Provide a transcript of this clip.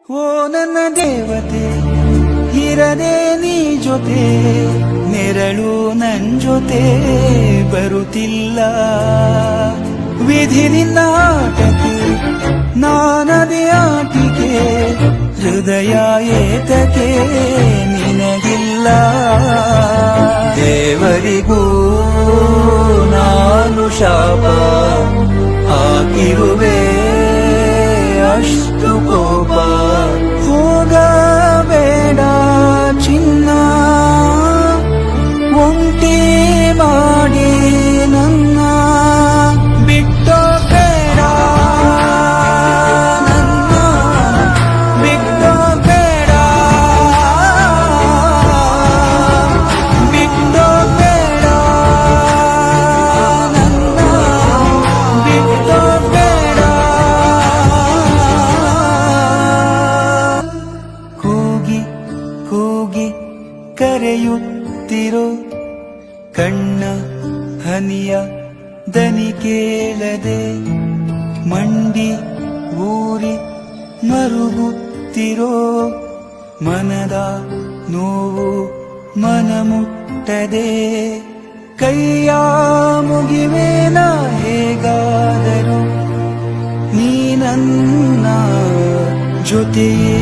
ಓ ನನ್ನ ದೇವತೆ ಇರದೆ ನೀ ಜೊತೆ ನೆರಳು ನನ್ ಜೊತೆ ಬರುತ್ತಿಲ್ಲ ವಿಧಿ ನಿನ್ನ ಆಟಕ್ಕೆ ನಾನದೇ ಆಟಿಕೆ ಹೃದಯ ಏತಕ್ಕೆ ನಿನಗಿಲ್ಲ ದೇವರಿಗೂ ನಾನು ಶಾಪ ಹಾಕಿರುವೆ ಅಷ್ಟು ಕೋಪ ಹೋಗಬೇಡ ಚಿನ್ನ ಒಂಟಿ ಮಾಡಿ ನನ್ನ ಬಿಟ್ಟೋ ಬೇಡ ನನ್ನ ಬಿಟ್ಟೋ ಬೇಡ ಬಿಟ್ಟೋ ಬೇಡ ನನ್ನ ಬಿಟ್ಟೋ ಬೇಡ ಕೂಗಿ ಕೂಗಿ ಕರೆಯುತ್ತಿರೋ ಕಣ್ಣ ಹನಿಯ ದನಿ ಕೇಳದೆ ಮಂಡಿ ಊರಿ ಮರುಗುತ್ತಿರೋ ಮನದ ನೋವು ಮನ ಮುಟ್ಟದೆ ಕೈಯ ಮುಗಿವೇನ ಹೇಗಾದರೂ ನೀ ನನ್ನ ಜೊತೆಯೇ